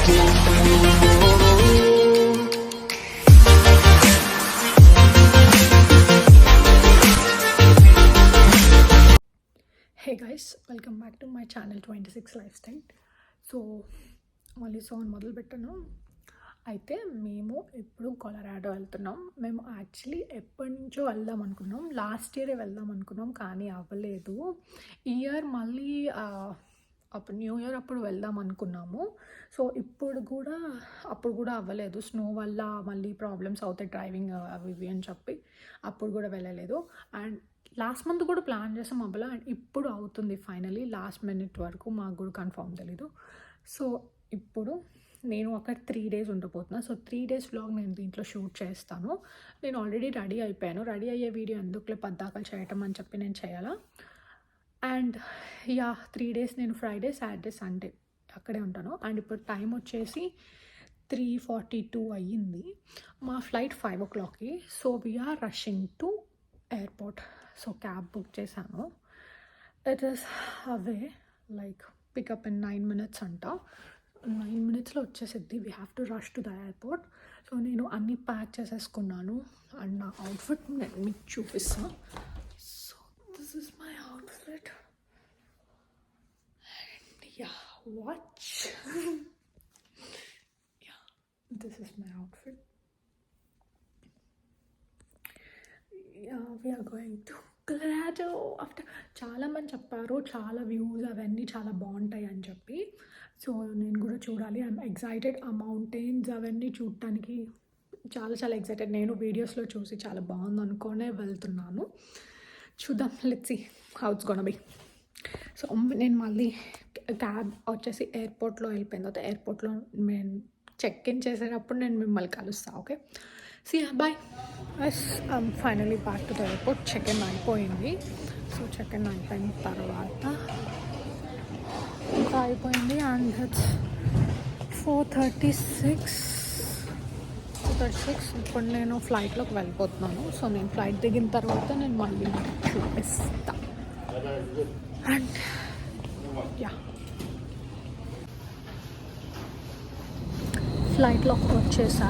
Hey guys, welcome back to my channel 26 Lifestyle. So మళ్ళీ సోన్ మొదలు పెట్టాను. అయితే మేము ఇప్పుడు కొలరాడో వెళ్తున్నాం. మేము యాక్చువల్లీ ఎప్పటి నుంచో వెళ్దాం అనుకున్నాం, లాస్ట్ ఇయరే వెళ్దాం అనుకున్నాం కానీ అవ్వలేదు. ఈ ఇయర్ మళ్ళీ అప్పుడు న్యూ ఇయర్ అప్పుడు వెళ్దాం అనుకున్నాము. సో అప్పుడు కూడా అవ్వలేదు, స్నో వల్ల మళ్ళీ ప్రాబ్లమ్స్ అవుతాయి డ్రైవింగ్ అవి ఇవి అని చెప్పి అప్పుడు కూడా వెళ్ళలేదు. అండ్ లాస్ట్ మంత్ కూడా ప్లాన్ చేసాం అవ్వాల, అండ్ ఇప్పుడు అవుతుంది ఫైనలీ. లాస్ట్ మినిట్ వరకు మాకు కూడా కన్ఫర్మ్ తెలీదు. సో ఇప్పుడు నేను అక్కడ 3 days ఉండబోతున్నా. సో 3 days వ్లాగ్ నేను దీంట్లో షూట్ చేస్తాను. నేను ఆల్రెడీ రెడీ అయిపోయాను. రెడీ అయ్యే వీడియో ఎందుకులే పద్దాకలు చేయటం అని చెప్పి నేను చేయాలా. అండ్ 3 days నేను ఫ్రైడే సాటర్డే సండే అక్కడే ఉంటాను. అండ్ ఇప్పుడు టైం వచ్చేసి 3:42 అయ్యింది. మా ఫ్లైట్ 5 o'clockకి. So we're rushing to airport. So cab book చేశాను. It is away like pickup in 9 minutes అంట. 9 minutesలో వచ్చేసిద్ది. We have to rush to the airport. So నేను అన్నీ ప్యాక్ చేసేసుకున్నాను. అండ్ నా అవుట్ఫిట్ నేను మీకు చూపిస్తాను. So this is my outfit. And watch. This is my outfit. We're going to Colorado. After చాలామంది చెప్పారు చాలా వ్యూస్ అవన్నీ చాలా బాగుంటాయి అని చెప్పి. సో నేను కూడా చూడాలి. I'm excited. ఆ మౌంటైన్స్ అవన్నీ చూడటానికి చాలా ఎక్సైటెడ్. నేను వీడియోస్లో చూసి చాలా బాగుంది అనుకునే వెళ్తున్నాను. చూద్దాం, let's see how it's gonna be. So నేను మళ్ళీ క్యాబ్ వచ్చేసి ఎయిర్పోర్ట్లో వెళ్ళిపోయిన తర్వాత ఎయిర్పోర్ట్లో మేము చెక్ ఇన్ చేసేటప్పుడు నేను మిమ్మల్ని కలుస్తాను. Okay, see bye. Finally back to the airport. Check in అయిపోయింది. సో చెక్ ఇన్ అయిపోయిన తర్వాత ఇంకా అయిపోయింది. And it's 4:36. ఇప్పుడు నేను ఫ్లైట్లోకి వెళ్ళిపోతున్నాను. సో నేను ఫ్లైట్ దిగిన తర్వాత నేను మళ్ళీ చూపిస్తా. అండ్ ఫ్లైట్లోకి వచ్చేసా.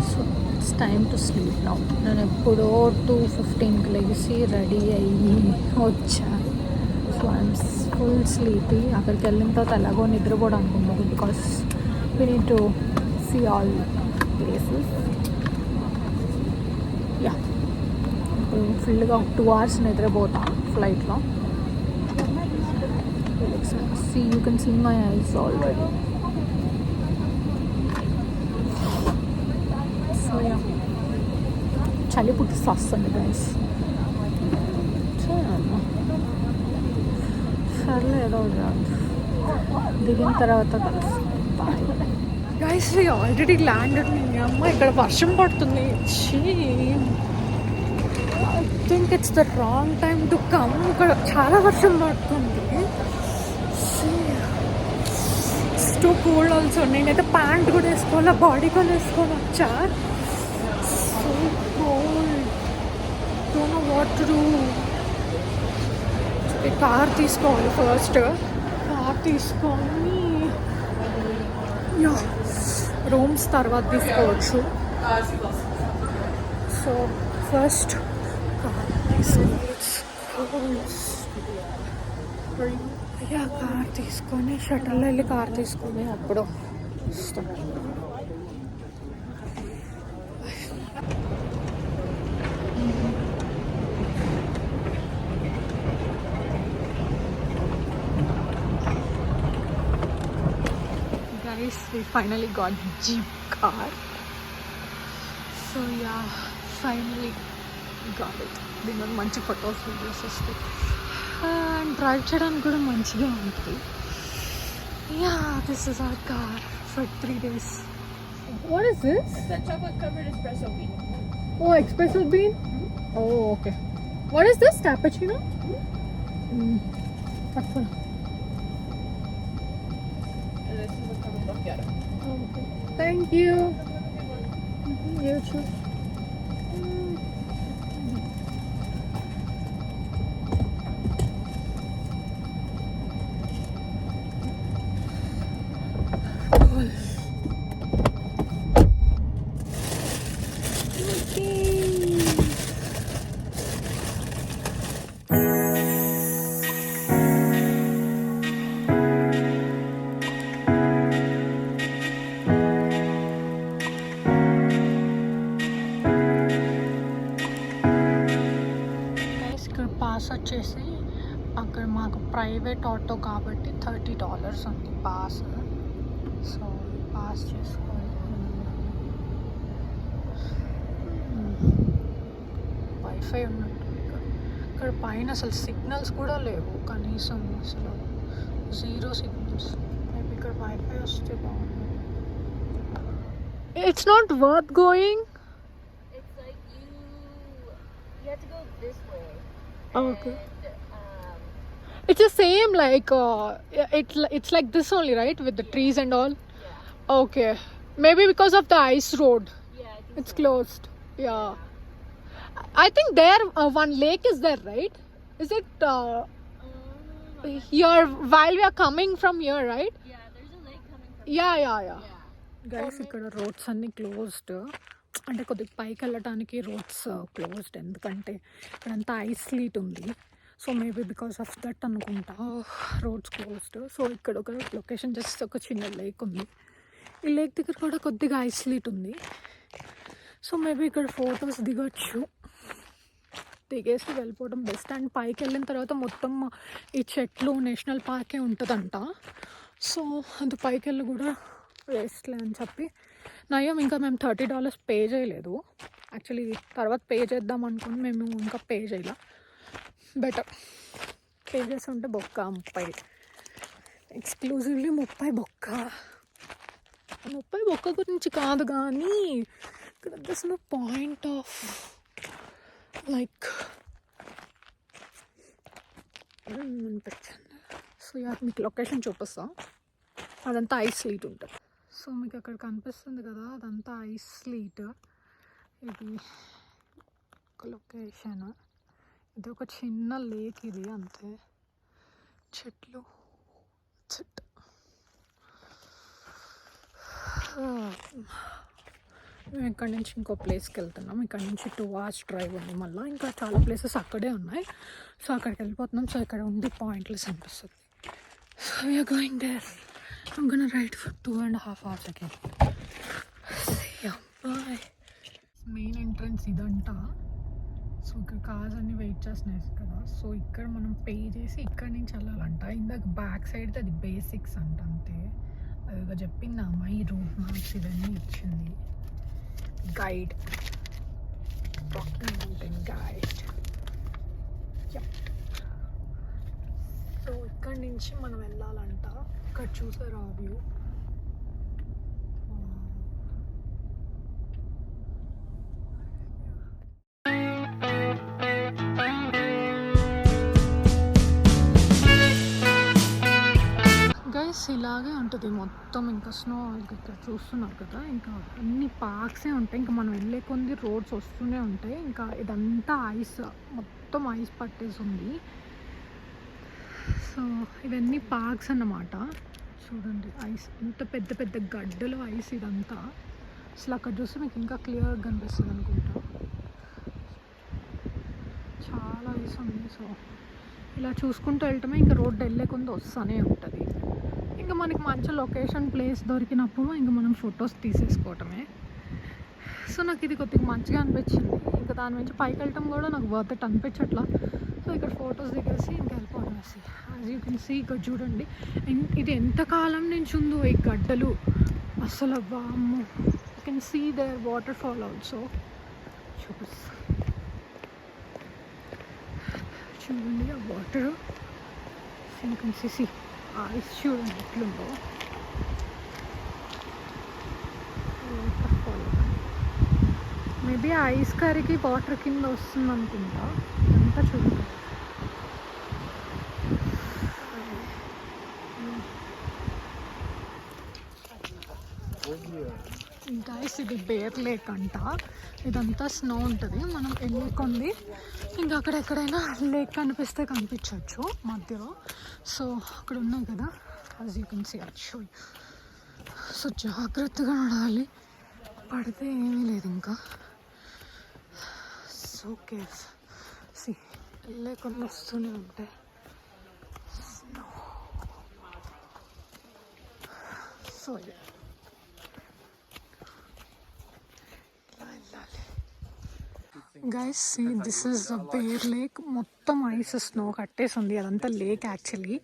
So it's time to sleep now. నేను ఎప్పుడో 2:15కి లేచి రెడీ అయ్యి వచ్చా. So I'm full sleepy. అక్కడికి వెళ్ళిన తర్వాత ఎలాగో నిద్రపోవడానికి ఉండదు, because we need to see all places. ఇప్పుడు ఫుల్గా 2 hours నిద్రపోతా ఫ్లైట్లో. You can see my eyes already. చలి పుట్టిస్తుంది గైస్. సర్లే ఏదో దిగిన తర్వాత గైస్ ఆల్రెడీ ల్యాండెడ్. అమ్మ ఇక్కడ వర్షం పడుతుంది. I think it's the wrong time to come. ఇక్కడ చాలా వర్షం పడుతుంది. Two cold also. నేనైతే ప్యాంట్ కూడా వేసుకోవాలా, బాడీ కూడా వేసుకొని వచ్చా. So cold, don't know what to do. Car తీసుకోవాలి ఫస్ట్. కార్ తీసుకొని రూమ్స్ తర్వాత తీసుకోవచ్చు. సో ఫస్ట్ కార్ కార్ తీసుకొని షటిల్లో వెళ్ళి కార్ తీసుకొని అప్పుడు ఇష్టం. Guys, we finally got Jeep car. So finally got it. దీనిలో మంచి ఫొటోస్ వీడియోస్ వస్తాయి. అండ్ డ్రైవ్ చేయడానికి కూడా మంచిగా ఉంటుంది. This is our car for 3 days. What is this? It's a chocolate covered espresso bean. Oh, espresso bean? Oh, okay. What is this? Cappuccino? What's And this is a covered macchiato. Okay. Thank you. You too. Cool. ఇక్కడ మాకు private auto కాబట్టి $30 ఉంది pass. So pass చేసుకొని wifi ఉన్నట్టు ఇక్కడ పైన అసలు signals కూడా లేవు కనీసం, అసలు 0 సిగ్నల్స్. మేబీ ఇక్కడ వైఫై వస్తే బాగుంది. It's not worth going. It's like you have to go this way. Okay. And, It's the same like it's like this only, right, with the trees and all. yeah. Okay, maybe because of the ice road Yeah, I think it's so. closed. Yeah, I think there one lake is there, right? Is it here while we are coming from here, right? Yeah, there's a lake coming from Yeah. Yeah. Guys ఇక్కడ roads అన్నీ closed. అంటే కొద్దిగా పైకి వెళ్ళటానికి roads closed, ఎందుకంటే ఇక్కడంతా ice స్లీట్ ఉంది. So maybe because of that అనుకుంటా రోడ్స్ క్లోజ్డ్. సో ఇక్కడ ఒక లొకేషన్ జస్ట్ ఒక చిన్న లేక్ ఉంది. ఈ లేక్ దగ్గర కూడా కొద్దిగా ఐస్ స్లీట్ ఉంది. సో మేబీ ఇక్కడ ఫొటోస్ దిగొచ్చు. దిగేసి వెళ్ళిపోవడం బెస్ట్. అండ్ పైకి వెళ్ళిన తర్వాత మొత్తం ఈ చెట్లు నేషనల్ పార్కే ఉంటుందంట. సో అది పైకి వెళ్ళి కూడా వేస్ట్లే అని చెప్పి నయం ఇంకా మేము $30 పే చేయలేదు. యాక్చువల్లీ తర్వాత పే చేద్దాం అనుకుని మేము ఇంకా పే చేయలే. బెటర్ పే చేసి ఉంటే బొక్క 30, ఎక్స్క్లూజివ్లీ 30 బొక్క. 30 బొక్క గురించి కాదు కానీ ఇక్కడ this no point of like అనిపించింది. సో యా మీకు లొకేషన్ చూపిస్తాం. అదంతా ఐస్ స్లీట్ ఉంటుంది. సో మీకు అక్కడ కనిపిస్తుంది కదా, అదంతా ఐస్ స్లీట్. ఇది ఒక లొకేషన్. ఇది ఒక చిన్న లేక్, ఇది అంతే. చెట్లు మేము ఇక్కడ నుంచి ఇంకో ప్లేస్కి వెళ్తున్నాం. ఇక్కడ నుంచి 2 hours డ్రైవ్ ఉంది. మళ్ళీ ఇంకా చాలా ప్లేసెస్ అక్కడే ఉన్నాయి. సో అక్కడికి వెళ్ళిపోతున్నాం. సో ఇక్కడ ఉంది పాయింట్లెస్ అనిపిస్తుంది. So we're going there. I'm gonna ride for 2.5 hours again. See ya, bye. Main entrance ఇదంట. సో ఇక్కడ కార్స్ అన్ని వెయిట్ చేస్తున్నాయి కదా. సో ఇక్కడ మనం పే చేసి ఇక్కడ నుంచి వెళ్ళాలంట. ఇందాక బ్యాక్ సైడ్ అది బేసిక్స్ అంట, అంతే. అదిగా చెప్పింది అమ్మాయి. రూట్ మ్యాప్స్ ఇవన్నీ ఇచ్చింది. Guide, guide. సో ఇక్కడ నుంచి మనం వెళ్ళాలంట. ఇక్కడ చూసారు ఆ వ్యూ. గైస్ ఇలాగే ఉంటుంది మొత్తం. ఇంకా స్నో ఇక్కడ చూస్తున్నారు కదా, ఇంకా అన్ని పార్క్సే ఉంటాయి. ఇంకా మనం వెళ్ళే కొన్ని రోడ్స్ వస్తూనే ఉంటాయి. ఇంకా ఇదంతా ఐస్, మొత్తం ఐస్ పట్టేసి ఉంది. సో ఇవన్నీ పార్క్స్ అన్నమాట. చూడండి ఐస్, ఇంత పెద్ద పెద్ద గడ్డలు ఐస్ ఇదంతా. అసలు అక్కడ చూస్తే మీకు ఇంకా క్లియర్గా కనిపిస్తుంది అనుకుంటా. చాలా ఐస్ ఉంది. సో ఇలా చూసుకుంటూ వెళ్ళటమే. ఇంకా రోడ్డు వెళ్ళేకుండా వస్తూనే ఉంటుంది. ఇంకా మనకి మంచి లొకేషన్ ప్లేస్ దొరికినప్పుడు ఇంకా మనం ఫొటోస్ తీసేసుకోవటమే. సో నాకు ఇది కొద్దిగా మంచిగా అనిపించింది. ఇంకా దాని నుంచి పైకి వెళ్ళటం కూడా నాకు వర్త్ ఇట్ అనిపించట్లా. సో ఇక్కడ ఫొటోస్ దిగేసి ఇంకా వెళ్ళిపోవడం. యాజ్ యూ కెన్ సీ ఇక్కడ చూడండి, ఇది ఎంతకాలం నుంచి ఉందో ఈ గడ్డలు. అసలు వామ్మో, you can see there waterfall also. చూడండి ఆ water. You can see ice చూడండి ఎట్లుందో. వాటర్ ఫాల్ మేబీ ఐస్ కరికి వాటర్ కింద వస్తుంది అనుకుంటా. అంతా చూడండి. గైస్ ఇది బేర్ లేక్ అంట. ఇదంతా స్నో ఉంటుంది. మనం వెళ్ళే కొంది ఇంకా అక్కడ ఎక్కడైనా లేక్ కనిపిస్తే కనిపించవచ్చు మధ్యలో. సో అక్కడ ఉన్నాయి కదా, యాజ్ యూ కెన్ సీ అచ్చు. సో జాగ్రత్తగా నడాలి, పడితే ఏమీ లేదు ఇంకా. సో కేర్స్ సి వెళ్ళే కొన్ని వస్తూనే ఉంటాయి. Snow. So guys this is the Bear Lake. మొత్తం ఐస్ స్నో కట్టేసి ఉంది. అదంతా లేక్ యాక్చువల్లీ.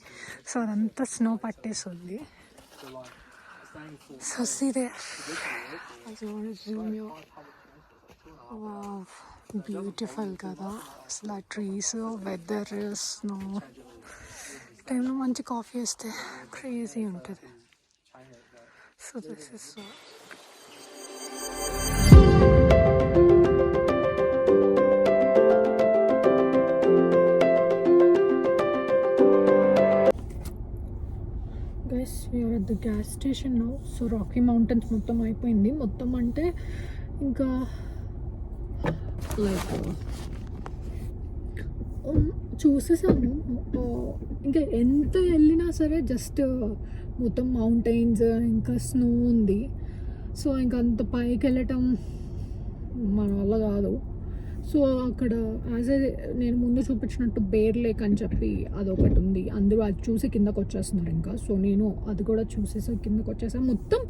సో అదంతా స్నో పట్టేసి ఉంది. So see there. Wow, beautiful కదా అసలు. ఆ ట్రీస్, వెదర్, స్నో. టైంలో మంచి కాఫీ వేస్తే క్రేజీ ఉంటుంది. So this is so. Guys we're at the gas station now. So Rocky Mountains మొత్తం అయిపోయింది. మొత్తం అంటే ఇంకా లైక్ చూసేసాము. ఇంకా ఎంత వెళ్ళినా సరే జస్ట్ మొత్తం మౌంటైన్స్ ఇంకా స్నో ఉంది. సో ఇంకా అంత పైకి వెళ్ళటం మన వల్ల కాదు. సో అక్కడ నేను ముందు చూపించినట్టు బేర్ లేక్ అని చెప్పి అదొకటి ఉంది. అందరూ అది చూసి కిందకు వచ్చేస్తున్నారు ఇంకా. సో నేను అది కూడా చూసేసి కిందకు వచ్చేసాను. మొత్తం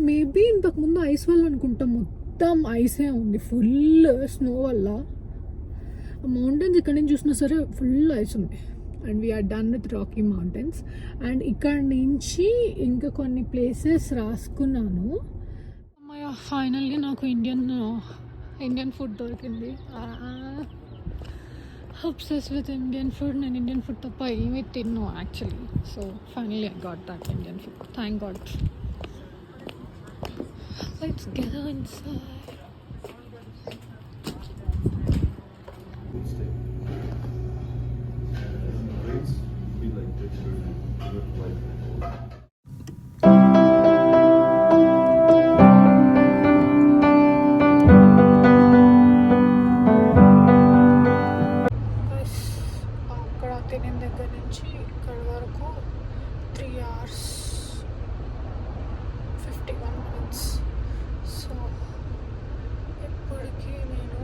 మేబీ ఇంతకుముందు ఐస్ వల్ల అనుకుంటాం, మొత్తం ఐసే ఉంది ఫుల్ స్నో వల్ల. మౌంటైన్స్ ఇక్కడ నుంచి చూసినా సరే ఫుల్ ఐస్ ఉంది. And we're done with Rocky Mountains. And ఇక్కడ నుంచి ఇంకా కొన్ని ప్లేసెస్ రాసుకున్నాను. ఫైనల్గా నాకు ఇండియన్ ఫుడ్ దొరికింది. Obsess with Indian food. నేను ఇండియన్ ఫుడ్ తప్ప ఏమీ తిన్ను యాక్చువల్లీ. So finally I got that Indian food. Thank God. Let's get inside. దగ్గర నుంచి ఇక్కడ వరకు 3 hours 51 minutes. సో ఇప్పటికీ నేను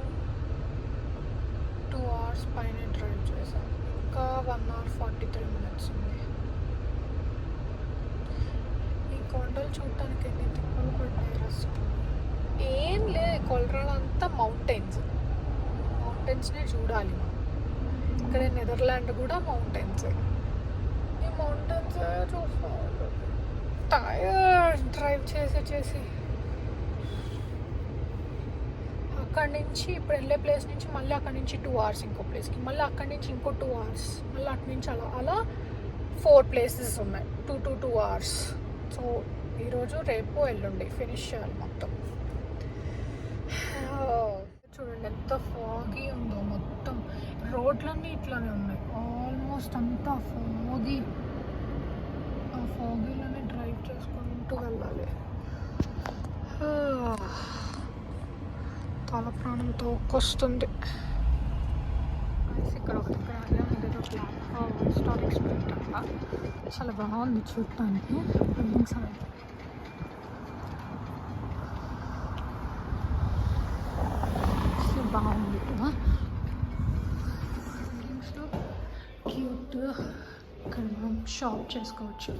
2 hours పైన డ్రైవ్ చేశాను. ఇంకా 1 hour 43 minutes ఉంది. ఈ కొండలు చూడటానికి ఎన్ని తిప్పలు పడ్డాయి అసలు. ఏం లేదు, కొలరాడ అంతా మౌంటైన్స్నే చూడాలి. ఇక్కడ నెదర్లాండ్ కూడా మౌంటైన్స్. ఈ మౌంటైన్స్ చూస్తాను. టైర్డ్ డ్రైవ్ చేసి అక్కడి నుంచి ఇప్పుడు వెళ్ళే ప్లేస్ నుంచి మళ్ళీ అక్కడి నుంచి 2 hours ఇంకో ప్లేస్కి, మళ్ళీ అక్కడి నుంచి ఇంకో 2 hours, మళ్ళీ అక్కడి నుంచి అలా 4 places ఉన్నాయి. 2 hours. సో ఈరోజు రేపు ఎల్లుండి ఫినిష్ చేయాలి మొత్తం. చూడండి ఎంత ఫాగీ ఉందో. మొత్తం రోడ్లన్నీ ఇట్లానే ఉన్నాయి. ఆల్మోస్ట్ అంతా ఫాగీ. ఆ ఫాగీలోనే డ్రైవ్ చేసుకుంటూ వెళ్ళాలి. తల ప్రాణం తోకొస్తుంది. ఇక్కడ హిస్టారిక్ స్ట్రీట్ అంట. చాలా బాగుంది చూడటానికి. బిల్డింగ్స్ అనేవి బాగుంది కదా. బిల్డింగ్స్లో క్యూట్గా ఇక్కడ మనం షాప్ చేసుకోవచ్చు.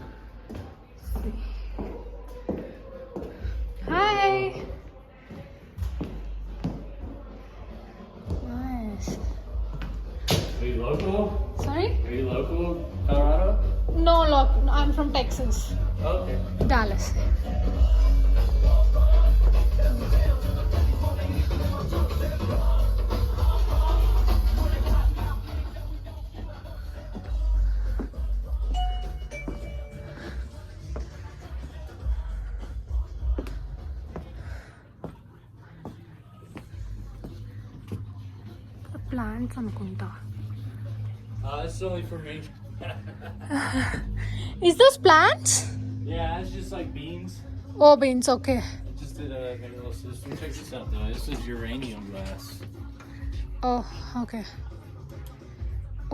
Hi. Nice. Are you local? Sorry? Are you local, Colorado? No, I'm from Texas. Okay. Dallas. Plants అనుకుంటా. It's only for me. Is those plants? Yeah, it's just like beans. Oh, beans. Okay. I just did make a little system. Check this out though. This is uranium glass. Oh, okay.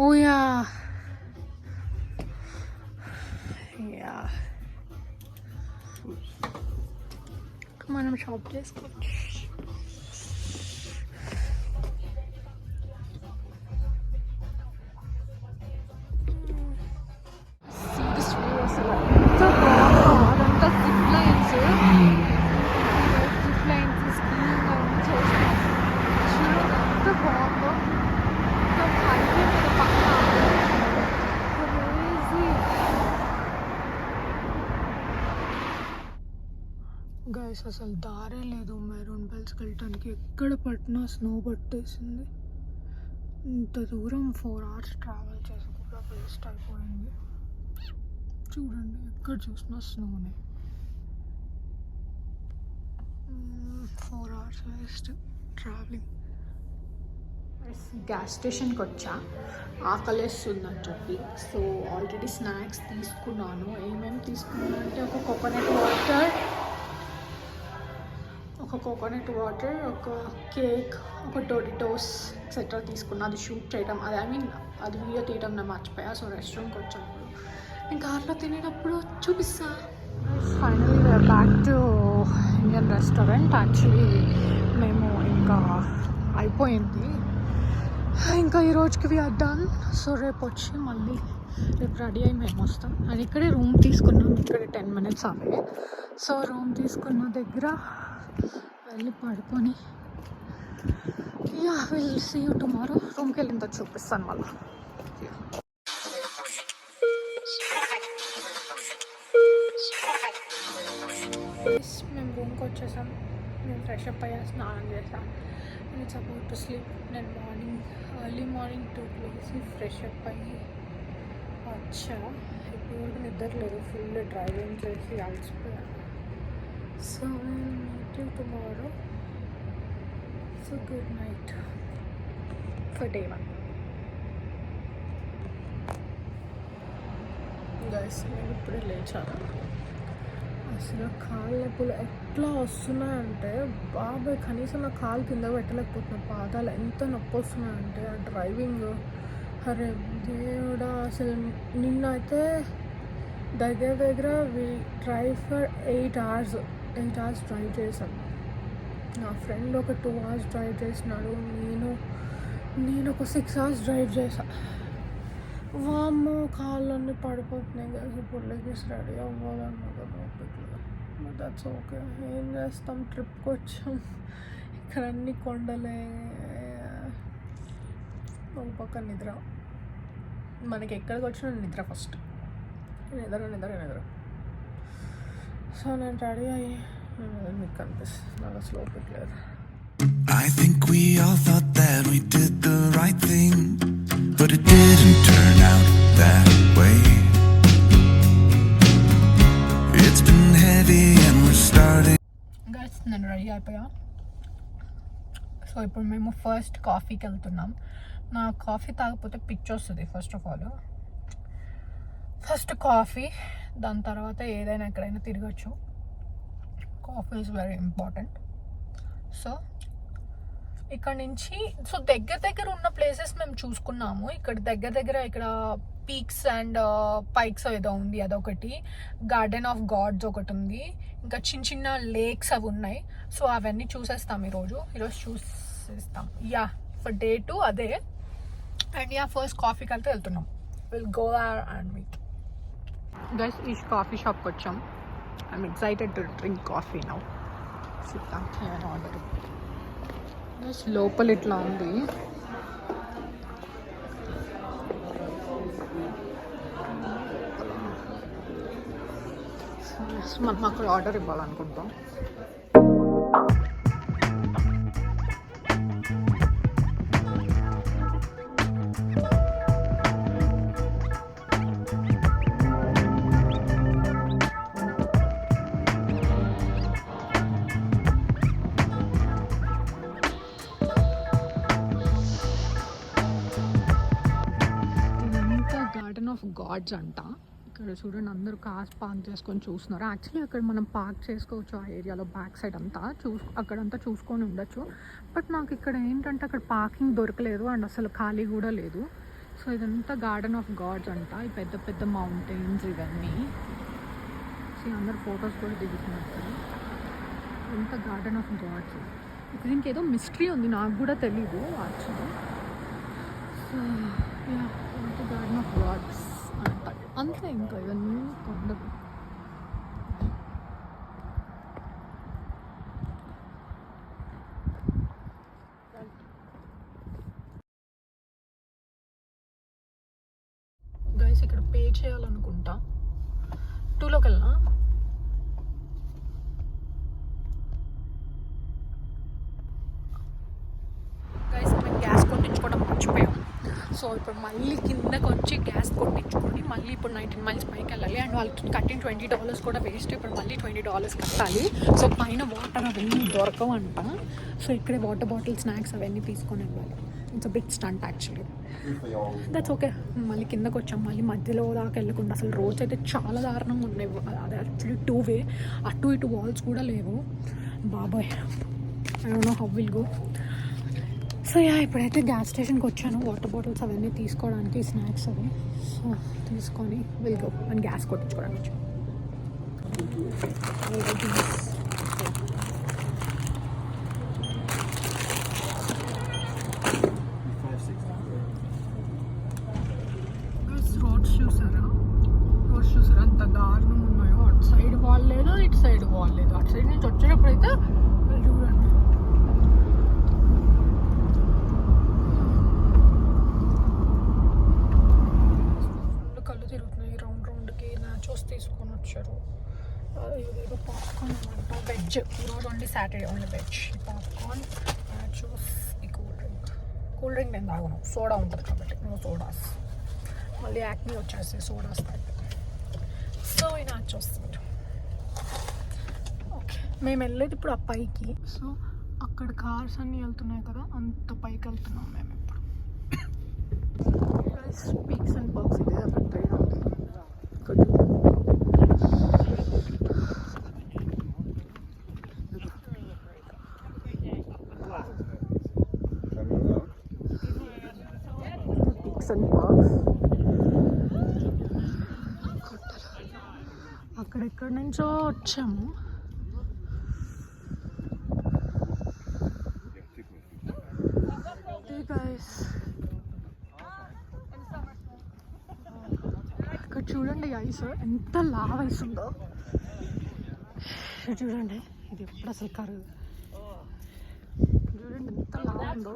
Oh yeah. Yeah. మనం shop చేసుకోవచ్చు. Guys అసలు దారే లేదు maroon బెల్స్కి వెళ్ళటానికి. ఎక్కడ పట్టినా snow పట్టేసింది. ఇంత దూరం 4 hours ట్రావెల్ చేసి కూడా వేస్ట్ అయిపోయింది. చూడండి ఎక్కడ చూసినా స్నోనే. 4 hours వేస్ట్ ట్రావెలింగ్. గ్యాస్ స్టేషన్కి వచ్చా, ఆకలేస్తుందని చెప్పి. సో ఆల్రెడీ స్నాక్స్ తీసుకున్నాను. ఏమేమి తీసుకున్నాను అంటే ఒక కోకోనట్ వాటర్, ఒక కేక్, ఒక టోరిటోస్ ఎక్సెట్రా తీసుకున్నా. అది షూట్ చేయడం, అది వీడియో తీయడం నేను మర్చిపోయా. సో రెస్టారెంట్కి వచ్చినప్పుడు నేను కార్లో తినేటప్పుడు చూపిస్తా. Finally we're back to Indian restaurant. Actually మేము ఇంకా అయిపోయింది, ఇంకా ఈ రోజుకి వీఆర్ డన్. సో రేపు వచ్చి మళ్ళీ రేపు రెడీ అయ్యి మేము వస్తాం. అండ్ ఇక్కడే రూమ్ తీసుకున్నాం, ఇక్కడ 10 minutes అవే. సో రూమ్ తీసుకున్న దగ్గర వెళ్ళి పడుకొని విల్ సీ యూ టుమారో. రూమ్కి వెళ్ళిన తర్వాత చూపిస్తాను మళ్ళీ. మేము రూమ్కి వచ్చేసాం. మేము ఫ్రెష్ అప్ అయ్యా, స్నానం చేసాం. It's about to sleep. నేను ఎర్లీ మార్నింగ్ 2 లేసి ఫ్రెష్ అప్ అయ్యి వచ్చా. ఇప్పుడు నిద్ర లేదు, ఫుల్ డ్రైవింగ్ చేసి అలసిపోయాను. So meet you tomorrow. So good night for day 1. Guys నేను ఇప్పుడే లేచాను. అసలు కాళ్ళ నొప్పులు ఎట్లా వస్తున్నాయంటే బాబాయ్, కనీసం నా కాలు కింద పెట్టలేకపోతున్నాను. పాదాలు ఎంత నొప్పి వస్తున్నాయంటే ఆ డ్రైవింగ్. అరే దేవుడా, అసలు నిన్నైతే దగ్గర వి డ్రైవ్ ఫర్ 8 hours డ్రైవ్ చేశాను. నా ఫ్రెండ్ ఒక 2 hours డ్రైవ్ చేసినాడు. నేను ఒక 6 hours డ్రైవ్ చేశాను. వామ్మో కాళ్ళన్నీ పడిపోతున్నాయి కదా. ఇప్పుడు లెగేసి రెడీ అవ్వాలన్నా కదా బట్ దట్స్ ఓకే. ఏం చేస్తాం, ట్రిప్కి వచ్చాం. ఇక్కడ అన్ని కొండలే, ఒక పక్క నిద్ర. మనకి ఎక్కడికి వచ్చినా నిద్ర ఫస్ట్, నిద్ర. సో నేను రెడీ అయ్యి మీకు కనిపిస్తుంది. నాకు అసలు ఓపిక లేదు. I think we all thought that we did the right thing, but it didn't turn out that way. It's been heavy and we're starting. Guys, నేను రెడీ అయిపోయా. సో ఇప్పుడు మేము ఫస్ట్ కాఫీకి వెళ్తున్నాం. నా కాఫీ తాగకపోతే పిచ్చి వస్తుంది. ఫస్ట్ కాఫీ, దాని తర్వాత ఏదైనా ఎక్కడైనా తిరగచ్చు. Coffee is very important. So ఇక్కడ నుంచి దగ్గర ఉన్న ప్లేసెస్ మేము చూసుకున్నాము. ఇక్కడ దగ్గర ఇక్కడ పీక్స్ అండ్ పైక్స్ ఏదో ఉంది, అదొకటి. గార్డెన్ ఆఫ్ గాడ్స్ ఒకటి ఉంది. ఇంకా చిన్న లేక్స్ అవి ఉన్నాయి. సో అవన్నీ చూసేస్తాం ఈరోజు చూసేస్తాం. ఫర్ day 2 అదే. అండ్ ఫస్ట్ కాఫీకి అయితే వెళ్తున్నాం. Will go there and meet. Guys ఈ కాఫీ షాప్కి వచ్చాం. I'm excited to drink coffee now. చూద్దాం ఏమైనా ఆర్డర్. గైస్ లోపల ఇట్లా ఉంది. మనం అక్కడ ఆర్డర్ ఇవ్వాలనుకుంటాం. గార్డెన్ ఆఫ్ గాడ్స్ అంట. ఇక్కడ చూడండి అందరూ కార్స్ పార్క్ చేసుకొని చూస్తున్నారు. యాక్చువల్లీ అక్కడ మనం పార్క్ చేసుకోవచ్చు ఆ ఏరియాలో, బ్యాక్ సైడ్ అంతా అక్కడంతా చూసుకొని ఉండొచ్చు. బట్ నాకు ఇక్కడ ఏంటంటే అక్కడ పార్కింగ్ దొరకలేదు అండ్ అసలు ఖాళీ కూడా లేదు. సో ఇదంతా గార్డెన్ ఆఫ్ గాడ్స్ అంట. ఈ పెద్ద మౌంటైన్స్ ఇవన్నీ. సో అందరు ఫొటోస్ కూడా దిగుతున్నారు. ఇదంతా గార్డెన్ ఆఫ్ గాడ్స్. దీనికి ఏదో మిస్టరీ ఉంది, నాకు కూడా తెలీదు actually. So Garden of Gods అంట. అంతే, ఇంకా ఇవన్నీ కొండలు. గైస్ ఇక్కడ పే చేయాలనుకుంటా. 2లోకి వెళ్ళినా సో ఇప్పుడు మళ్ళీ కిందకు వచ్చి గ్యాస్ కొట్టించుకొని మళ్ళీ ఇప్పుడు 19 మైల్స్ పైకి వెళ్ళాలి. అండ్ వాళ్ళు కట్టిన $20 కూడా వేస్ట్. ఇప్పుడు మళ్ళీ $20 కట్టాలి. సో పైన వాటర్ అవన్నీ దొరకవంట. సో ఇక్కడే వాటర్ బాటిల్ స్నాక్స్ అవన్నీ తీసుకొని వెళ్ళాలి. It's a big stunt actually. That's okay. మళ్ళీ కిందకు వచ్చాం. మళ్ళీ మధ్యలో దాకా వెళ్ళకుండా అసలు రోడ్స్ అయితే చాలా దారుణంగా ఉన్నాయి. అది యాక్చువల్లీ 2 వే. అటు ఇటు వాల్స్ కూడా లేవు. బాబాయ్ I don't know how will go. So ఇప్పుడైతే గ్యాస్ స్టేషన్కి వచ్చాను వాటర్ బాటిల్స్ అవన్నీ తీసుకోవడానికి, స్నాక్స్ అవి. సో తీసుకొని విల్ గో అండ్ గ్యాస్ కొట్టించుకోవడానికి వచ్చాను. రోడ్స్ చూసారా అంత దారుణం ఉన్నాయో. అటు సైడ్ వాల్ లేదు, ఇటు సైడ్ వాల్ లేదు. అటు సైడ్ నుంచి వచ్చేటప్పుడు అయితే చూడండి కళ్ళు తిరుగుతున్నాయి. రౌండ్కి నాచోస్ తీసుకొని వచ్చారు. ఇదేదో పాప్కార్న్ అనమాట, వెజ్. ఈరోజు only Saturday only veg. Popcorn, nachos, ఈ కూల్ డ్రింక్ నేను తాగను, సోడా ఉంటుంది కాబట్టి నో సోడాస్. మళ్ళీ యాక్ని వచ్చేసి సోడాస్ తాగి. సో ఈ నాచోస్ ఓకే. మేము వెళ్ళేది ఇప్పుడు ఆ పైకి. సో అక్కడ కార్స్ అన్నీ వెళ్తున్నాయి కదా, అంత పైకి వెళ్తున్నాం మేము ఇప్పుడు. స్పీక్స్ అండ్ బాక్స్ ఇది అక్కడ ట్రైన్ అవుతుంది. పిక్స్ అండ్ బాక్స్ అక్కడెక్కడి నుంచో వచ్చాము. ఇక్కడ చూడండి ఐస్ ఎంత లావ్ ఐస్ ఉందో. చూడండి ఇది ఎప్పుడు అసలు కరుగు. చూడండి ఎంత లావ్ ఉందో.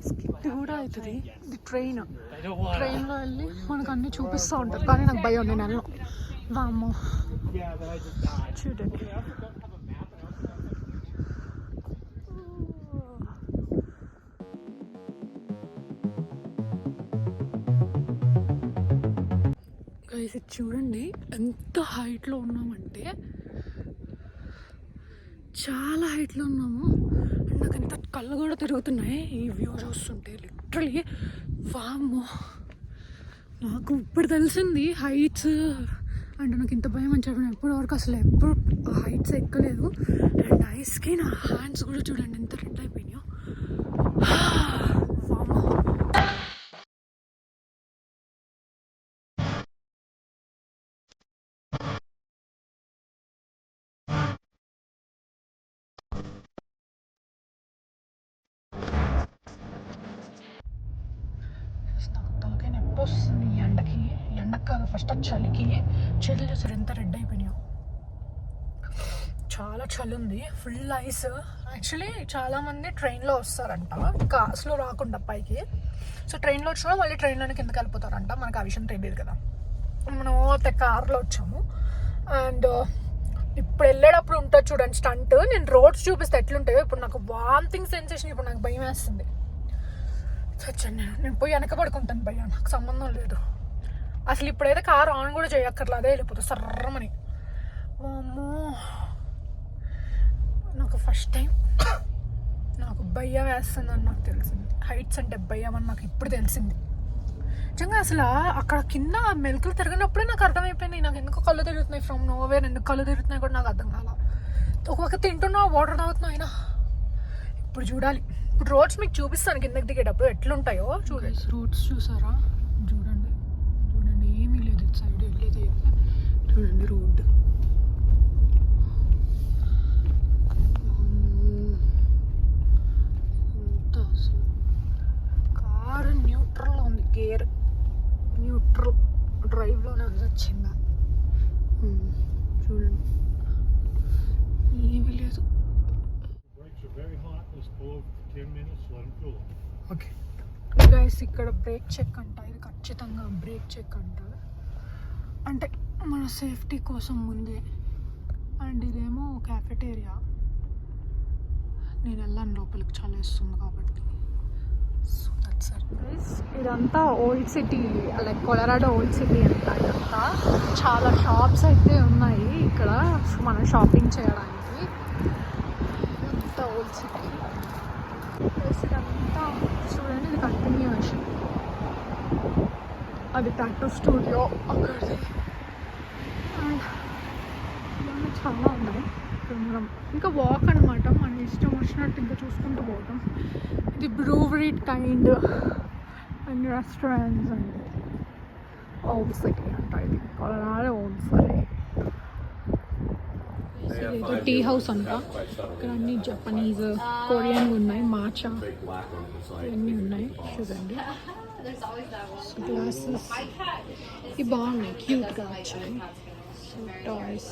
స్కిట్ కూడా అవుతుంది. ఇది ట్రైన్లో వెళ్ళి మనకు అన్నీ చూపిస్తూ ఉంటారు. కానీ నాకు భయం, నేను వెళ్ళను. వామ్మో చూడండి. ఇది చూడండి ఎంత హైట్లో ఉన్నామంటే, చాలా హైట్లో ఉన్నాము. అండ్ నాకు ఎంత కళ్ళు కూడా తిరుగుతున్నాయి ఈ వ్యూ చూస్తుంటే. లిటరలీ వామ్మో, నాకు ఇప్పుడు తెలిసింది హైట్స్ అంటే నాకు ఇంత భయం అని చెప్పిన. ఎప్పటివరకు అసలు ఎప్పుడు హైట్స్ ఎక్కలేదు. అండ్ ఐస్కి నా హ్యాండ్స్ కూడా చూడండి ఎంత రెడ్ అయిపోయినాయో. వామ్మో. తలకాయ నొప్పి వస్తుంది ఈ ఎండకి కాదు, ఫస్ట్ ఆ చలికి. చలి చూసారు ఎంత రెడ్ అయిపోయినాయో. చాలా చలి ఉంది, ఫుల్ ఐస్. యాక్చువల్లీ చాలామంది ట్రైన్లో వస్తారంట, కార్స్లో రాకుండా పైకి. సో ట్రైన్లో వచ్చినా మళ్ళీ ట్రైన్లోనే కిందకి వెళ్ళిపోతారంట. మనకు ఆ విషయం తెలియదు కదా. మనం కార్లో వచ్చాము. అండ్ ఇప్పుడు వెళ్ళేటప్పుడు ఉంటుంది చూడండి స్టంట్. నేను రోడ్స్ చూపిస్తే ఎట్లుంటాయో. ఇప్పుడు నాకు వామిటింగ్ సెన్సేషన్, ఇప్పుడు నాకు భయం వేస్తుంది. చచ్చండి, నేను పోయి వెనక పడుకుంటాను. భయ్యా నాకు సంబంధం లేదు అసలు. ఇప్పుడైతే కార్ ఆన్ కూడా చేయక్కర్లేదు, అదే వెళ్ళిపోతుంది సర్రమని. అమ్మో, నాకు ఫస్ట్ టైం నాకు భయం వేస్తుందని నాకు తెలిసింది. హైట్స్ అంటే భయం అని నాకు ఇప్పుడు తెలిసింది నిజంగా. అసలు అక్కడ కింద మెలకులు తిరిగినప్పుడే నాకు అర్థమైపోయింది నాకు ఎందుకు కళ్ళు తిరుగుతున్నాయి. ఫ్రమ్ నోవేర్ ఎందుకు కళ్ళు తిరుగుతున్నాయి కూడా నాకు అర్థం కాల. ఒక్కొక్క తింటున్నా, వాటర్ తాగుతున్నా అయినా. ఇప్పుడు చూడాలి. ఇప్పుడు రోడ్స్ మీకు చూపిస్తాను కిందకి దిగేటప్పుడు ఎట్లుంటాయో చూడండి. రోడ్స్ చూసారా? చూడండి చూడండి, ఏమీ లేదు ఇటు సైడ్ వెళ్ళేది. చూడండి రోడ్ ఎంత అసలు. కారు న్యూట్రల్లో ఉంది, గేర్ న్యూట్రల్ డ్రైవ్లోనే ఉంది వచ్చిందా. చూడండి ఏమీ లేదు. ఓకే గైస్, ఇక్కడ బ్రేక్ చెక్ అంట. ఇది ఖచ్చితంగా బ్రేక్ చెక్ అంట, అంటే మన సేఫ్టీ కోసం ముందే. అండ్ ఇదేమో క్యాఫెటేరియా. నేను వెళ్ళాను లోపలికి, చాలా ఇస్తుంది కాబట్టి. So that's it guys. ఇదంతా old city, like Colorado old city అంతా. ఇదంతా చాలా షాప్స్ అయితే ఉన్నాయి ఇక్కడ మనం షాపింగ్ చేయడానికి. ఇదంతా ఓల్డ్ సిటీ. ఇదంతా చూడండి, ఇది కంటిన్యూషన్. అది టాటూ స్టూడియో అక్కడిది. అండ్ ఇవన్నీ చాలా ఉన్నాయి. మనం ఇంకా వాక్ అనమాట, మన ఇష్టం వచ్చినట్టు ఇంకా చూసుకుంటూ పోవటం. ఇది brewery kind and restaurants and old city అంట. ఇది కొలరాడో ఓల్డ్ సిటీ. ఇదేదో టీ హౌస్ అంట. ఇక్కడ అన్ని జపనీస్, కొరియన్ ఉన్నాయి, మాచా ఇవన్నీ ఉన్నాయి చూడండి. గ్లాసెస్ ఇవి బాగున్నాయి, క్యూట్గా వచ్చాయి. So toys.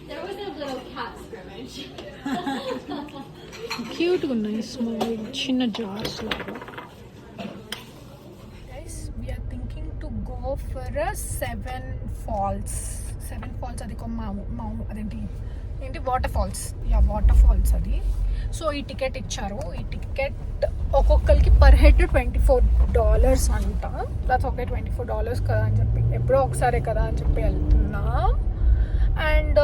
There was a little cat scrimmage. క్యూట్గా ఉన్నాయి, స్మాల్ చిన్న జార్స్ లాగా. Guys we're thinking to go for Seven Falls. అది ఏంటి వాటర్ ఫాల్స్. వాటర్ ఫాల్స్ అది. సో ఈ టికెట్ ఇచ్చారు. ఈ టికెట్ ఒక్కొక్కరికి పర్ హెడ్ $24 అంట. ప్లస్ ఓకే $24 కదా అని చెప్పి, ఎప్పుడో ఒకసారి కదా అని చెప్పి వెళ్తున్నా. అండ్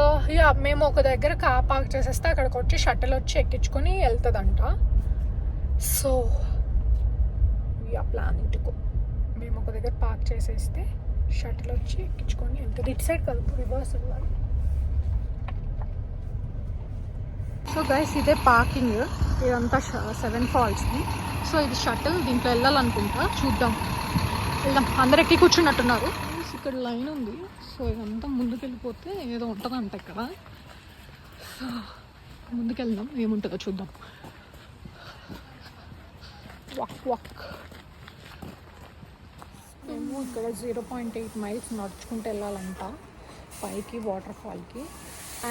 మేము ఒక దగ్గర కార్ పార్క్ చేసేస్తే అక్కడికి వచ్చి షటిల్ వచ్చి ఎక్కించుకొని వెళ్తుందంట. So we're planning to go. మేము ఒక దగ్గర పార్క్ చేసేస్తే షటిల్ వచ్చి ఎక్కించుకొని వెళ్తుంది. ఇటు సైడ్ కలుపు, రివర్స్ వెళ్ళాలి. సో గైస్ ఇదే పార్కింగ్. ఇదంతా 7 ఫాల్స్ది. సో ఇది షటిల్, దీంట్లో వెళ్ళాలనుకుంటా. చూద్దాం, వెళ్దాం. అందరు ఎక్కి కూర్చున్నట్టున్నారు. ఇక్కడ లైన్ ఉంది. సో ఇదంతా ముందుకు వెళ్ళిపోతే ఏదో ఉంటుందంట ఇక్కడ. సో ముందుకెళ్దాం, ఏముంటుందో చూద్దాం. వాక్ మేము ఇక్కడ 0.8 మైల్స్ నడుచుకుంటూ వెళ్ళాలంట పైకి, వాటర్ ఫాల్కి.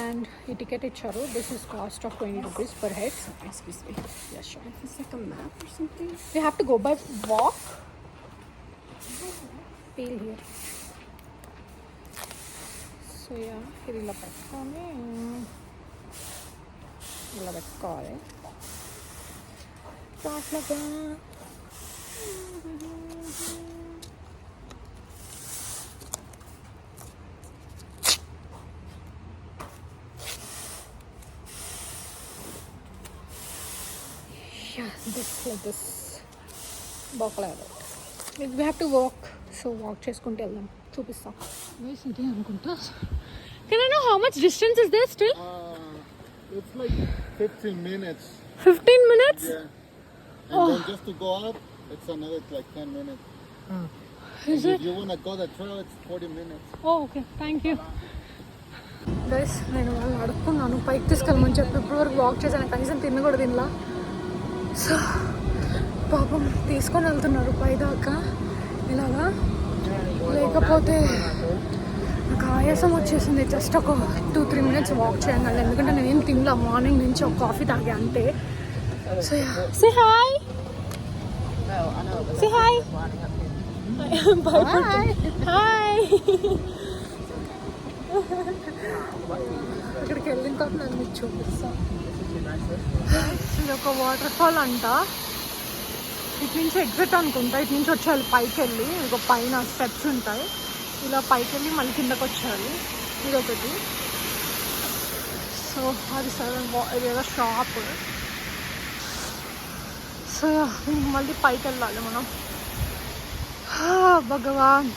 అండ్ ఈ టికెట్ ఇచ్చారు. This is cost of $20 per head. Excuse me. Yes, sure. Is this like a map or something? We have to go by walk. Feel here. So yeah, ఇది ఇలా పెట్టుకొని ఇలా పెట్టుకోవాలి. అట్లాగా this బాగలేదు. We have to walk. So walk చేసుకుంటూ వెళ్దాం. చూపిస్తాం. ఇది అనుకుంటా. Can I know how much distance is there still? It's like 15 minutes. 15 minutes? Yeah. And then just to go up, it's another like 10 minutes. Is If it? you want to go the trail, it's 40 minutes. Oh, okay. Thank you. Guys నేను వాళ్ళు అడుక్కున్నాను పైకి తీసుకెళ్ళమని చెప్పి. ఇప్పుడు వరకు walk చేశాను, కనీసం తిన్న కూడా తినలా. సో పాపం తీసుకొని వెళ్తున్నారు పై దాకా ఇలాగా. లేకపోతే నాకు ఆయాసం వచ్చేసింది. జస్ట్ ఒక 2-3 minutes వాక్ చేయగలను, ఎందుకంటే నేను ఏం తినలా మార్నింగ్ నుంచి. ఒక కాఫీ తాగా అంతే. So say hi. Say hi. Hi. అక్కడికి వెళ్ళిన తర్వాత నేను మీకు చూపిస్తాను. ఇది ఒక వాటర్ ఫాల్ అంట. ఇటు నుంచి ఎగ్జిట్ అనుకుంటా. ఇటు నుంచి వచ్చేయాలి పైకి వెళ్ళి. ఇంకో పైన స్టెప్స్ ఉంటాయి, ఇలా పైకి వెళ్ళి మళ్ళీ కిందకి వచ్చేయాలి. ఇది ఒకటి. సో అది 7 ఇది ఏదో షాప్. సో మళ్ళీ పైకి వెళ్ళాలి మనం. భగవాన్.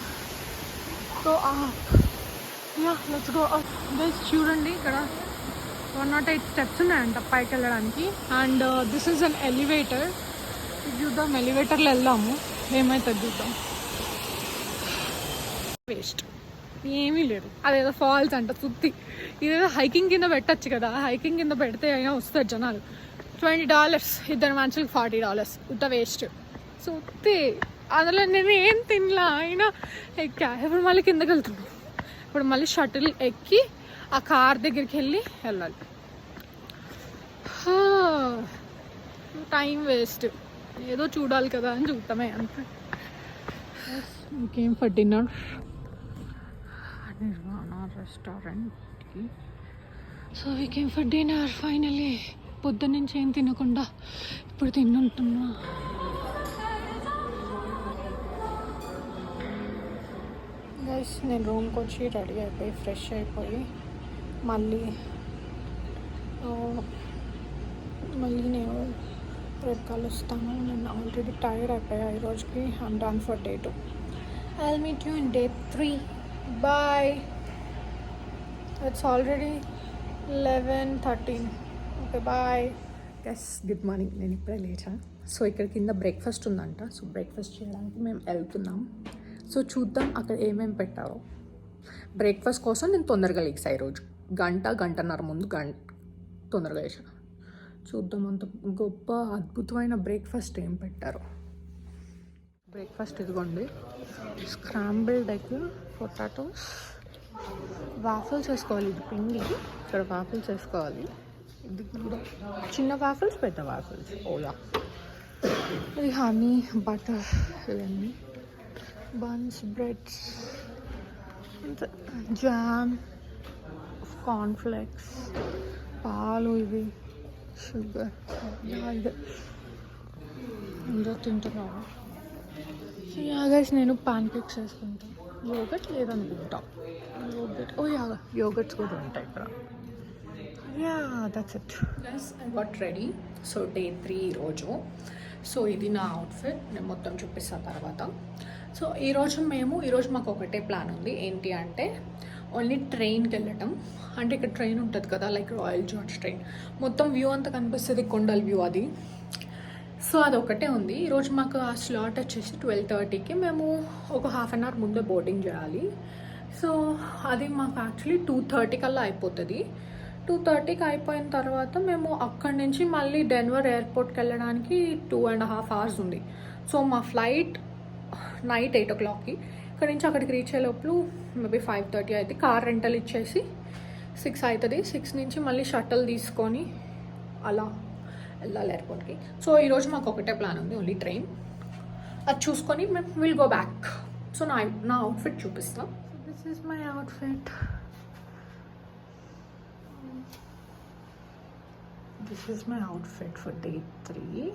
So let's go. గైస్ చూడండి, ఇక్కడ 108 స్టెప్స్ ఉన్నాయంట పైకి వెళ్ళడానికి. And this is an elevator. చూద్దాం, ఎలివేటర్లో వెళ్దాము, ఏమవుతుంది చూద్దాం. వేస్ట్, ఏమీ లేదు. అదేదో ఫాల్స్ అంట సుత్తి. ఇదేదో హైకింగ్ కింద పెట్టచ్చు కదా. హైకింగ్ కింద పెడితే అయినా వస్తారు జనాలు. $20, ఇద్దరు మనుషులకు $40. ఉత్త వేస్ట్ సుత్తి. అందులో నేను ఏం తినలా, అయినా ఎక్కా. ఇప్పుడు మళ్ళీ కిందకి వెళ్తున్నాను. ఇప్పుడు మళ్ళీ షటిల్ ఎక్కి ఆ కార్ దగ్గరికి వెళ్ళాలి. Time waste. ఏదో చూడాలి కదా అని చూద్దామే అంతే. ఇంకేం ఫర్ డిన్నర్. నిర్వాణ రెస్టారెంట్కి. So we came for dinner finally. పొద్దున్న నుంచి ఏం తినకుండా ఇప్పుడు తింటున్నా. గైస్ నేను రూమ్కి వచ్చి రెడీ అయిపోయి ఫ్రెష్ అయిపోయి మళ్ళీ నేను రేపు కలుస్తాను. నేను ఆల్రెడీ టైర్డ్ అయిపోయా ఈ రోజుకి. I'm done for day 2. I'll meet you in day 3. Bye. It's already 11:13. Okay bye. Yes good morning. నేను ఇప్పుడే లేచా. సో ఇక్కడ కింద బ్రేక్ఫాస్ట్ ఉందంట. సో బ్రేక్ఫాస్ట్ చేయడానికి మేము వెళ్తున్నాం. సో చూద్దాం అక్కడ ఏమేమి పెట్టారో. బ్రేక్ఫాస్ట్ కోసం నేను తొందరగా లేచా ఈరోజు. గంటన్నర ముందు తొందరగా లేచా. చూద్దాం అంత గొప్ప అద్భుతమైన బ్రేక్ఫాస్ట్ ఏం పెట్టారో. బ్రేక్ఫాస్ట్ ఇదిగోండి, స్క్రాంబుల్డ్ ఎగ్, పొటాటోస్, వాఫల్స్ వేసుకోవాలి. ఇది పిండి, ఇక్కడ వాఫల్స్ వేసుకోవాలి. ఇది కూడా చిన్న వాఫల్స్, పెద్ద వాఫల్స్. ఓలా ఇది హనీ, బటర్, ఇవన్నీ బన్స్, బ్రెడ్స్, జామ్, కార్న్ఫ్లెక్స్, పాలు, ఇవి షుగర్. ఇది అందరూ తింటున్నాను. యాగైస్ నేను పాన్ కేక్స్ వేసుకుంటాను. యోగట్ లేదనుకుంటా. యోగట్స్ కూడా ఉంటాయి ఇక్కడ. That's it guys. I got ready. So day 3 ఈరోజు. సో ఇది నా అవుట్ఫిట్. నేను మొత్తం చూపిస్తాను తర్వాత. సో ఈరోజు మాకు ఒకటే ప్లాన్ ఉంది. ఏంటి అంటే ఓన్లీ ట్రైన్కి వెళ్ళటం. అంటే ఇక్కడ ట్రైన్ ఉంటుంది కదా, లైక్ రాయల్ జార్జ్ ట్రైన్. మొత్తం వ్యూ అంతా కనిపిస్తుంది, కొండల వ్యూ అది. సో అదొకటే ఉంది. ఈరోజు మాకు ఆ స్లాట్ వచ్చేసి 12:30కి. మేము ఒక హాఫ్ అన్ అవర్ ముందే బోర్డింగ్ చేయాలి. సో అది మాకు యాక్చువల్లీ 2:30 కల్లా అయిపోతుంది. 2:30కి అయిపోయిన తర్వాత మేము అక్కడి నుంచి మళ్ళీ డెన్వర్ ఎయిర్పోర్ట్కి వెళ్ళడానికి 2.5 hours ఉంది. సో మా ఫ్లైట్ నైట్ 8 o'clockకి. ఇక్కడ నుంచి అక్కడికి రీచ్ అయ్యేలోపు మేబీ 5:30 అయితే. కార్ రెంటల్ ఇచ్చేసి 6 అవుతుంది. 6 నుంచి మళ్ళీ షటిల్ తీసుకొని అలా వెళ్ళాలి ఎయిర్పోర్ట్కి. సో ఈరోజు మాకు ఒకటే ప్లాన్ ఉంది, ఓన్లీ ట్రైన్. అది చూసుకొని మేము విల్ గో బ్యాక్. సో నా అవుట్ఫిట్ చూపిస్తాం. This is my outfit. This is my outfit for day 3.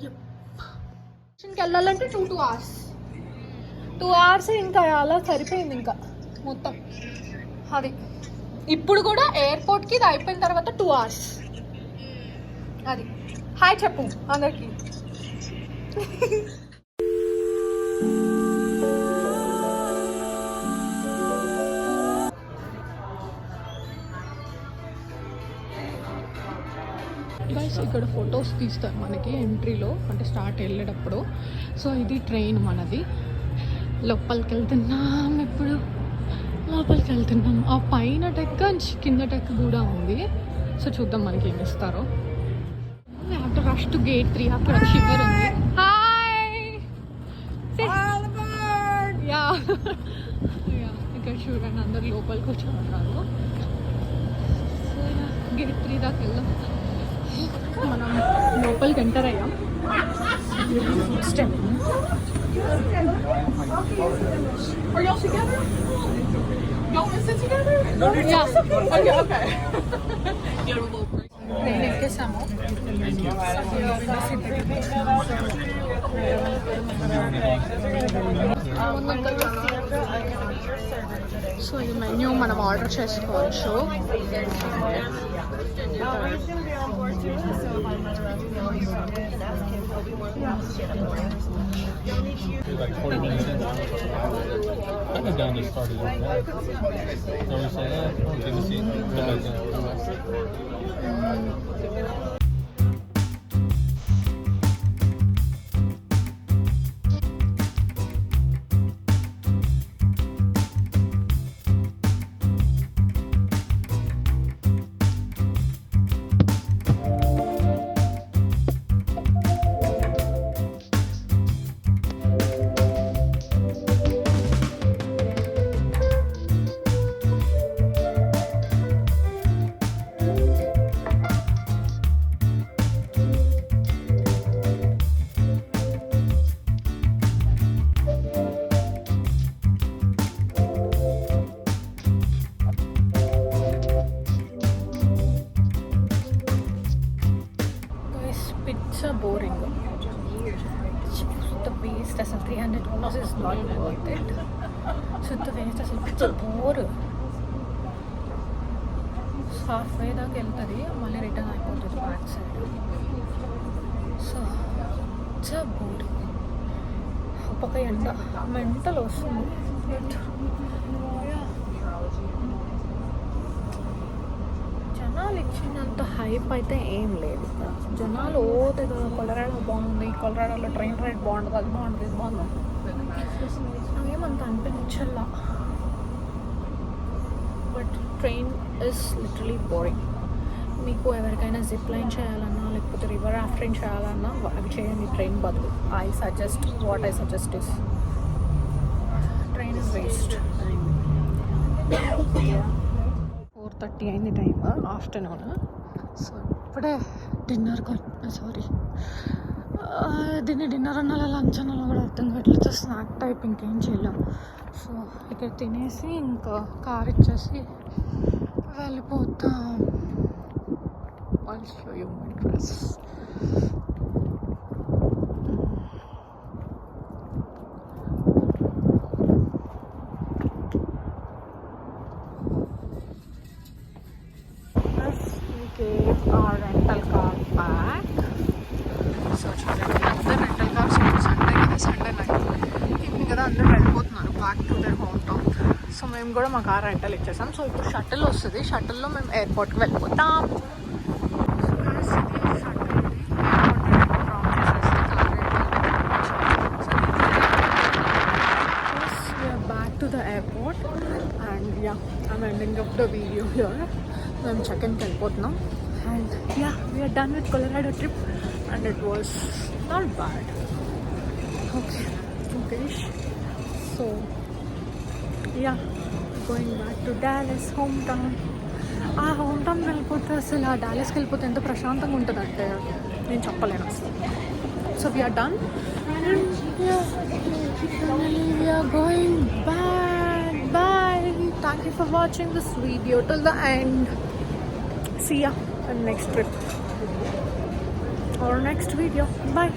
Yep. వెళ్ళాలంటే 2 hours. 2 hours ఇంకా అలా సరిపోయింది ఇంకా మొత్తం. అది ఇప్పుడు కూడా ఎయిర్పోర్ట్కి ఇది అయిపోయిన తర్వాత 2 hours. అది హాయ్ చెప్పు అందరికి. గైస్ ఇక్కడ ఫొటోస్ తీస్తారు మనకి ఎంట్రీలో, అంటే స్టార్ట్ వెళ్ళేటప్పుడు. సో ఇది ట్రైన్ మనది. లోపలికి వెళ్తున్నాం ఇప్పుడు. లోపలికి వెళ్తున్నాం. ఆ పైన డెక్ కింద డెక్ కూడా ఉంది. సో చూద్దాం మనకి ఏమి ఇస్తారో. After rush to gate 3. అక్కడ షివర్ ఉంది. హాయ్. యా ఇక్కడ చూడండి అందరు లోపలికి వచ్చి ఉన్నారు. సో గేట్ 3 దాకా వెళ్దాం. మనం లోపలికి ఎంటర్ అయ్యాం. ట్రైన్ ఎక్కేసాము. సో ఈ మెన్యూ మనం ఆర్డర్ చేసుకోవచ్చు. Like 40 minutes in. I was down to start it like that. So we say, take a seat, go back down. so boring. The waste అసలు $300 is not worth it. So the waste అసలు పిచ్చ bore. Halfway దాకా వెళ్తుంది, మళ్ళీ return అయిపోతుంది back side. So పిచ్చ bore. ఒక ఎండ మెంటల్ వస్తుంది. బట్ జనాలు ఇచ్చినంత హైప్ అయితే ఏం లేదు. జనాలు తెగ కొలరాడో బాగుంది, కొలరాడోలో ట్రైన్ రైడ్ బాగుంటుంది, అది బాగుంటుంది, ఇది బాగుంది. నాకేమంత అనిపించల్లా. But train is literally boring. మీకు ఎవరికైనా జిప్ లైన్ చేయాలన్నా లేకపోతే రివర్ రాఫ్టింగ్ చేయాలన్నా అవి చేయండి ట్రైన్ బదులు. What I suggest is train is waste. 4:30 అయింది టైం, ఆఫ్టర్నూన్. సో ఇప్పుడే దీన్ని డిన్నర్ అన్నా లంచ్ అన్నా కూడా అర్థం కావట్లేదు. స్నాక్ టైప్ ఇంకేం చేయలేం. సో ఇక్కడ తినేసి ఇంకా కార్ ఇచ్చేసి వెళ్ళిపోతాం. I'll show you my dress. We gave our rental car back. So చూడండి, అందరు rental cars Sunday night evening కదా అందరూ వెళ్ళిపోతున్నారు back to their home town. So మేము కూడా మా కార్ రెంటల్ ఇచ్చేసాం. సో ఇప్పుడు షటిల్ వస్తుంది, షటిల్లో మేము ఎయిర్పోర్ట్కి వెళ్ళిపోతాం. The airport, and yeah, I'm ending up the video here. I'm checking వెళ్ళిపోతున్నాం. And yeah, we are done with Colorado trip and it was not bad. Okay, so yeah, going back to Dallas hometown. ఆ home town వెళ్ళిపోతే అసలు ఆ డాలస్కి వెళ్ళిపోతే ఎంత ప్రశాంతంగా ఉంటుంది అంటే నేను చెప్పలేను అసలు. So we're done and yeah, finally we are going back. Bye. Thank you for watching this video till the end. See ya in next trip or next video. Bye.